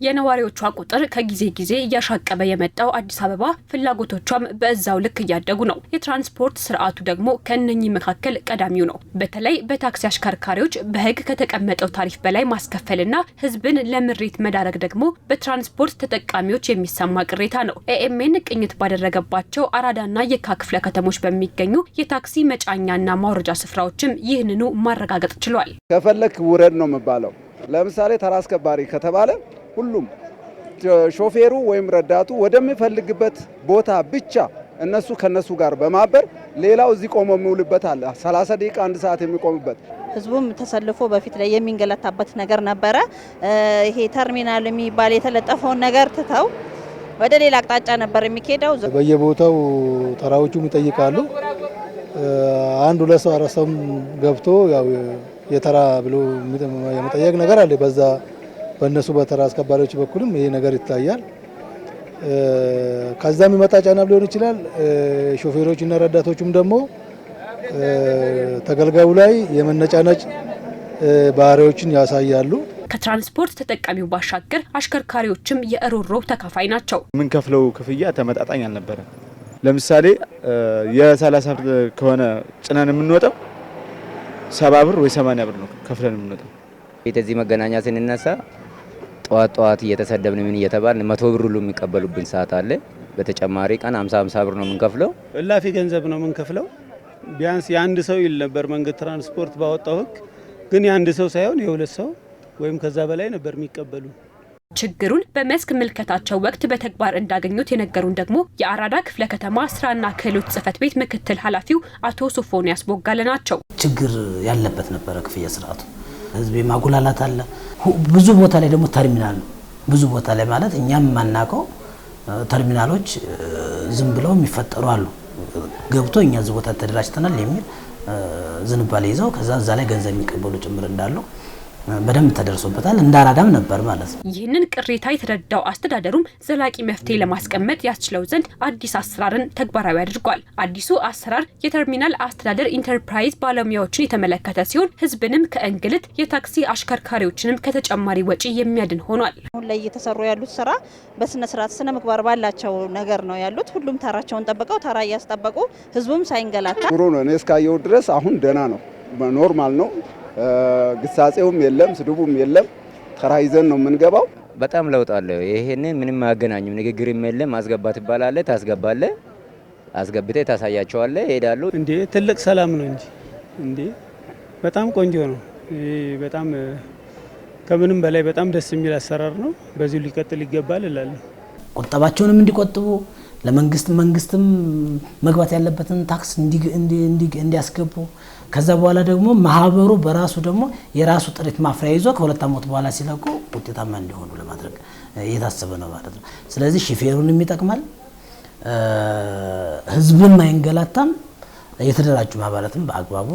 የነዋሪዎቿ ቁጥር ከጊዜ ጊዜ እያሻቀበ የመጣው አዲስ አበባ ፍላጎቶቿም በዛው ልክ እያደጉ ነው። የትራንስፖርት ስርዓቱ ደግሞ ከነኚህ መካከል ቀዳሚው ነው። በተለይ በታክሲ አሽከርካሪዎች በህግ ከተቀመጠው ታሪፍ በላይ ማስከፈልና ህዝብን ለምሬት መዳረግ ደግሞ በትራንስፖርት ተጠቃሚዎች የሚሰማ ቅሬታ ነው። ኤኤምኤን ቅኝት ባደረገባቸው አራዳና የካ ክፍለ ከተሞች በሚገኙ የታክሲ መጫኛና ማውረጃ ስፍራዎችም ይህንኑ ማረጋገጥ ችሏል። ከፈለክ ውረድ ነው የሚባለው። ለምሳሌ ተራ አስከባሪ ከተባለ ሁሉም ሾፌሩ ወይም ረዳቱ ወደሚፈልግበት ቦታ ብቻ እነሱ ከነሱ ጋር በማበር ሌላው እዚህ ቆሞ የሚውልበት አለ። 30 ደቂቃ 1 ሰዓት የሚቆምበት ህዝቡም ተሰልፎ በፊት ላይ የሚንገላታበት ነገር ነበረ። ይሄ ተርሚናል የሚባል የተለጠፈውን ነገር ትተው ወደ ሌላ አቅጣጫ ነበር የሚሄደው። በየቦታው ተራዎቹም ይጠይቃሉ። አንድ ሁለት ሰው አራሰም ገብቶ ያው የተራ ብሎ የመጠየቅ ነገር አለ። በዛ በእነሱ በተራ አስከባሪዎች በኩልም ይሄ ነገር ይታያል። ከዛ የሚመጣ ጫና ሊሆን ይችላል። ሾፌሮችና ረዳቶቹም ደግሞ ተገልጋዩ ላይ የመነጫነጭ ባህሪዎችን ያሳያሉ። ከትራንስፖርት ተጠቃሚው ባሻገር አሽከርካሪዎችም የእሮሮ ተካፋይ ናቸው። ምን ከፍለው ክፍያ ተመጣጣኝ አልነበረ። ለምሳሌ የ30 ብር ከሆነ ጭነን የምንወጣው 70 ብር ወይ 80 ብር ነው ከፍለን የምንወጣው። እዚህ መገናኛ ስንነሳ ጠዋት እየተሰደብን ምን እየተባልን 100 ብር ሁሉ የሚቀበሉብን ሰዓት አለ። በተጨማሪ ቀን 50 ብር ነው የምንከፍለው። እላፊ ገንዘብ ነው የምንከፍለው። ቢያንስ የአንድ ሰው ይል ነበር መንገድ ትራንስፖርት ባወጣው ህግ፣ ግን የአንድ ሰው ሳይሆን የሁለት ሰው ወይም ከዛ በላይ ነበር የሚቀበሉ። ችግሩን በመስክ ምልከታቸው ወቅት በተግባር እንዳገኙት የነገሩን ደግሞ የአራዳ ክፍለ ከተማ ስራና ክህሎት ጽህፈት ቤት ምክትል ኃላፊው አቶ ሶፎንያስ ቦጋለ ናቸው። ችግር ያለበት ነበረ ክፍያ ስርዓቱ። ህዝብ ማጉላላት አለ። ብዙ ቦታ ላይ ደግሞ ተርሚናል ብዙ ቦታ ላይ ማለት እኛም ማናቀው ተርሚናሎች ዝም ብለው የሚፈጠሩ አሉ። ገብቶ እኛ እዚህ ቦታ ተደራጅተናል የሚል ዝንባሌ ይዘው ከዛ እዛ ላይ ገንዘብ የሚቀበሉ ጭምር እንዳሉ በደንብ ተደርሶበታል። እንዳራዳም ነበር ማለት ነው። ይህንን ቅሬታ የተረዳው አስተዳደሩም ዘላቂ መፍትሄ ለማስቀመጥ ያስችለው ዘንድ አዲስ አሰራርን ተግባራዊ አድርጓል። አዲሱ አሰራር የተርሚናል አስተዳደር ኢንተርፕራይዝ ባለሙያዎችን የተመለከተ ሲሆን ህዝብንም ከእንግልት የታክሲ አሽከርካሪዎችንም ከተጨማሪ ወጪ የሚያድን ሆኗል። አሁን ላይ እየተሰሩ ያሉት ስራ በስነ ስርዓት ስነ ምግባር ባላቸው ነገር ነው ያሉት። ሁሉም ተራቸውን ጠብቀው ተራ እያስጠበቁ ህዝቡም ሳይንገላታ ጥሩ ነው። እኔ እስካየው ድረስ አሁን ደህና ነው፣ ኖርማል ነው። ግሳጼውም የለም ስድቡም የለም። ተራ ይዘን ነው የምንገባው። በጣም ለውጥ አለው። ይሄንን ምንም አያገናኙም። ንግግርም የለም። ማስገባት ይባላል። ታስገባለህ፣ አስገብተህ ታሳያቸዋለህ፣ ይሄዳሉ። እንዴ ትልቅ ሰላም ነው እንዴ በጣም ቆንጆ ነው። በጣም ከምንም በላይ በጣም ደስ የሚል አሰራር ነው። በዚሁ ሊቀጥል ይገባል እላለሁ። ቁጠባቸውንም እንዲቆጥቡ ለመንግስትም መግባት ያለበትን ታክስ እንዲያስገቡ ከዛ በኋላ ደግሞ ማህበሩ በራሱ ደግሞ የራሱ ጥሪት ማፍሪያ ይዞ ከ2 ዓመት በኋላ ሲለቁ ውጤታማ እንዲሆኑ ለማድረግ እየታሰበ ነው ማለት ነው። ስለዚህ ሹፌሩንም ይጠቅማል፣ ህዝብም አይንገላታም። የተደራጁ ማህበራትም በአግባቡ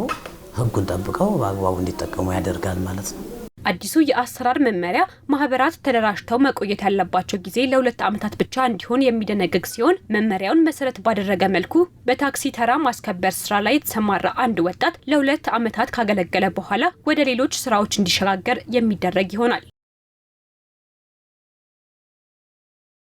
ህጉን ጠብቀው በአግባቡ እንዲጠቀሙ ያደርጋል ማለት ነው። አዲሱ የአሰራር መመሪያ ማህበራት ተደራጅተው መቆየት ያለባቸው ጊዜ ለ2 ዓመታት ብቻ እንዲሆን የሚደነግግ ሲሆን መመሪያውን መሰረት ባደረገ መልኩ በታክሲ ተራ ማስከበር ስራ ላይ የተሰማራ አንድ ወጣት ለ2 ዓመታት ካገለገለ በኋላ ወደ ሌሎች ስራዎች እንዲሸጋገር የሚደረግ ይሆናል።